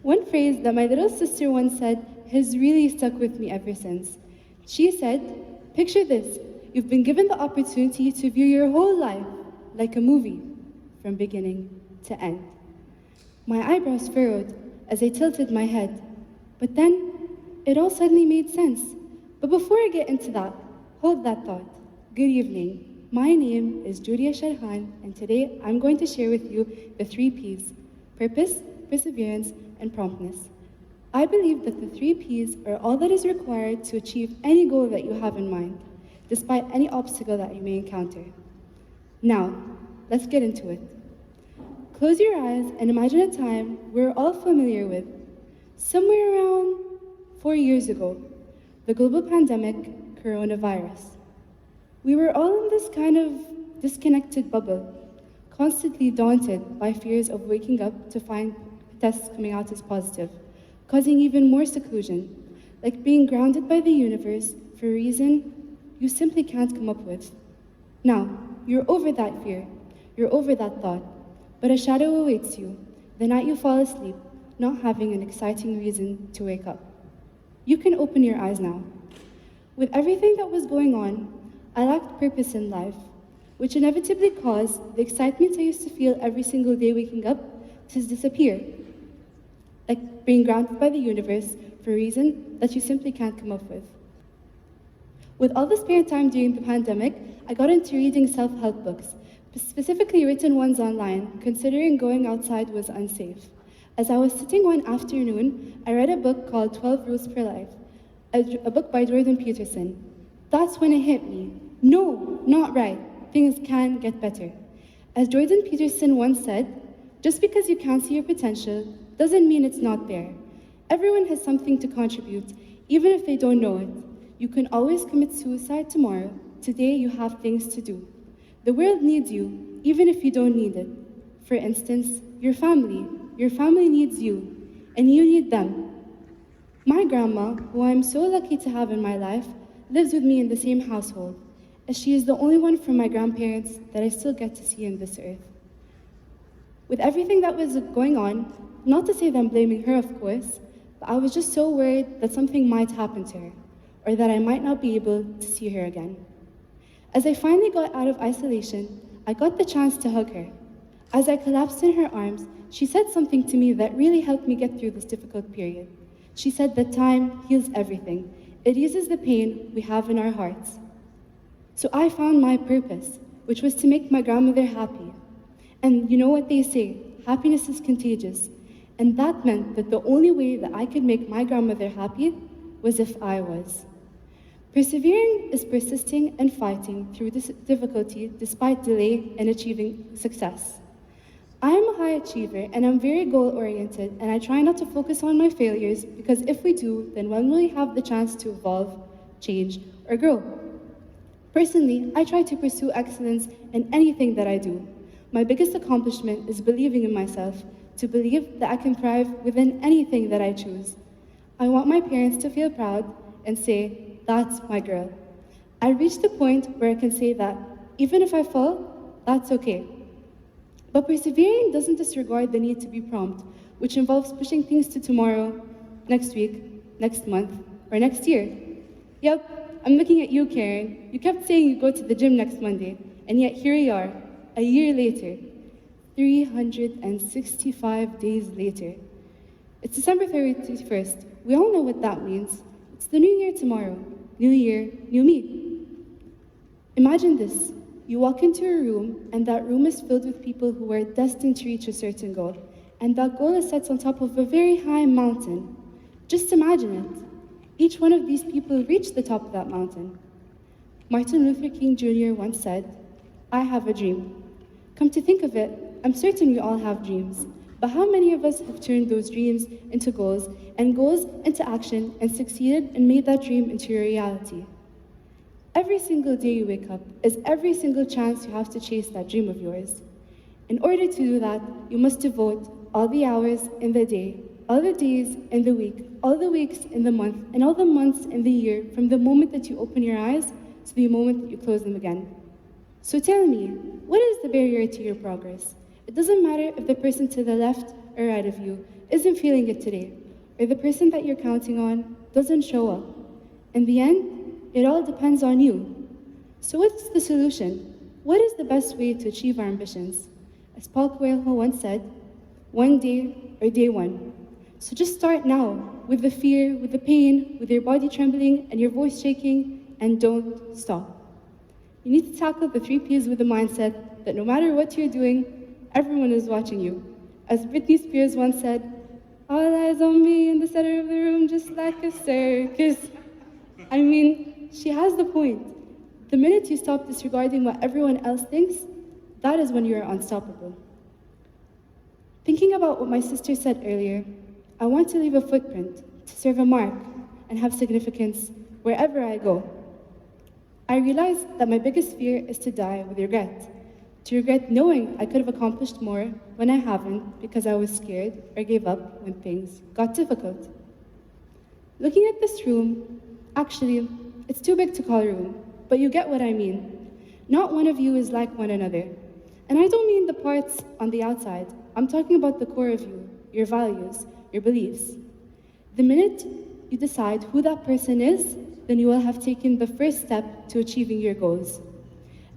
One phrase that my little sister once said has really stuck with me ever since. She said, "Picture this, you've been given the opportunity to view your whole life like a movie, from beginning to end." My eyebrows furrowed as I tilted my head, but then it all suddenly made sense. But before I get into that, hold that thought. Good evening. My name is Jurie Sharhan, and today I'm going to share with you the 3 P's: purpose, perseverance, and promptness. I believe that the 3 P's are all that is required to achieve any goal that you have in mind, despite any obstacle that you may encounter. Now, let's get into it. Close your eyes and imagine a time we're all familiar with. Somewhere around 4 years ago, the global pandemic, coronavirus. We were all in this kind of disconnected bubble, constantly daunted by fears of waking up to find tests coming out as positive, causing even more seclusion, like being grounded by the universe for a reason you simply can't come up with. Now, you're over that fear, you're over that thought, but a shadow awaits you the night you fall asleep, not having an exciting reason to wake up. You can open your eyes now. With everything that was going on, I lacked purpose in life, which inevitably caused the excitement I used to feel every single day waking up to disappear, like being grounded by the universe for a reason that you simply can't come up with. With all the spare time during the pandemic, I got into reading self-help books, specifically written ones online, considering going outside was unsafe. As I was sitting one afternoon, I read a book called 12 Rules for Life, a book by Jordan Peterson. That's when it hit me. No, not right. Things can get better. As Jordan Peterson once said, just because you can't see your potential doesn't mean it's not there. Everyone has something to contribute, even if they don't know it. You can always commit suicide tomorrow. Today you have things to do. The world needs you, even if you don't need it. For instance, your family. Your family needs you, and you need them. My grandma, who I'm so lucky to have in my life, lives with me in the same household, as she is the only one from my grandparents that I still get to see on this earth. With everything that was going on, not to say that I'm blaming her, of course, but I was just so worried that something might happen to her, or that I might not be able to see her again. As I finally got out of isolation, I got the chance to hug her. As I collapsed in her arms, she said something to me that really helped me get through this difficult period. She said that time heals everything. It eases the pain we have in our hearts. So I found my purpose, which was to make my grandmother happy. And you know what they say, happiness is contagious. And that meant that the only way that I could make my grandmother happy was if I was. Persevering is persisting and fighting through this difficulty despite delay in achieving success. I am a high achiever and I'm very goal-oriented, and I try not to focus on my failures, because if we do, then when will we have the chance to evolve, change, or grow? Personally, I try to pursue excellence in anything that I do. My biggest accomplishment is believing in myself, to believe that I can thrive within anything that I choose. I want my parents to feel proud and say, "That's my girl." I reached the point where I can say that even if I fall, that's okay. But persevering doesn't disregard the need to be prompt, which involves pushing things to tomorrow, next week, next month, or next year. Yep, I'm looking at you, Karen. You kept saying you go to the gym next Monday, and yet here you are, a year later, 365 days later. It's December 31st. We all know what that means. It's the new year tomorrow. New year, new me. Imagine this. You walk into a room, and that room is filled with people who are destined to reach a certain goal. And that goal is set on top of a very high mountain. Just imagine it. Each one of these people reached the top of that mountain. Martin Luther King Jr. once said, "I have a dream." Come to think of it, I'm certain we all have dreams. But how many of us have turned those dreams into goals, and goals into action, and succeeded and made that dream into a reality? Every single day you wake up is every single chance you have to chase that dream of yours. In order to do that, you must devote all the hours in the day, all the days in the week, all the weeks in the month, and all the months in the year, from the moment that you open your eyes to the moment that you close them again. So tell me, what is the barrier to your progress? It doesn't matter if the person to the left or right of you isn't feeling it today, or the person that you're counting on doesn't show up. In the end, it all depends on you. So what's the solution? What is the best way to achieve our ambitions? As Paul Coelho once said, one day or day one. So just start now, with the fear, with the pain, with your body trembling and your voice shaking, and don't stop. You need to tackle the 3 Ps with the mindset that no matter what you're doing, everyone is watching you. As Britney Spears once said, all eyes on me in the center of the room just like a circus. I mean, she has the point. The minute you stop disregarding what everyone else thinks, that is when you are unstoppable. Thinking about what my sister said earlier, I want to leave a footprint, to serve a mark, and have significance wherever I go. I realized that my biggest fear is to die with regret. To regret knowing I could have accomplished more when I haven't because I was scared or gave up when things got difficult. Looking at this room, actually, it's too big to call a room, but you get what I mean. Not one of you is like one another. And I don't mean the parts on the outside. I'm talking about the core of you, your values, your beliefs. The minute you decide who that person is, then you will have taken the first step to achieving your goals.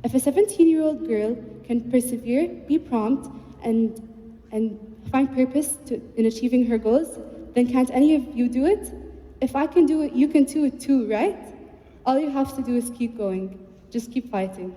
If a 17-year-old girl can persevere, be prompt, and find purpose in achieving her goals, then can't any of you do it? If I can do it, you can do it too, right? All you have to do is keep going. Just keep fighting.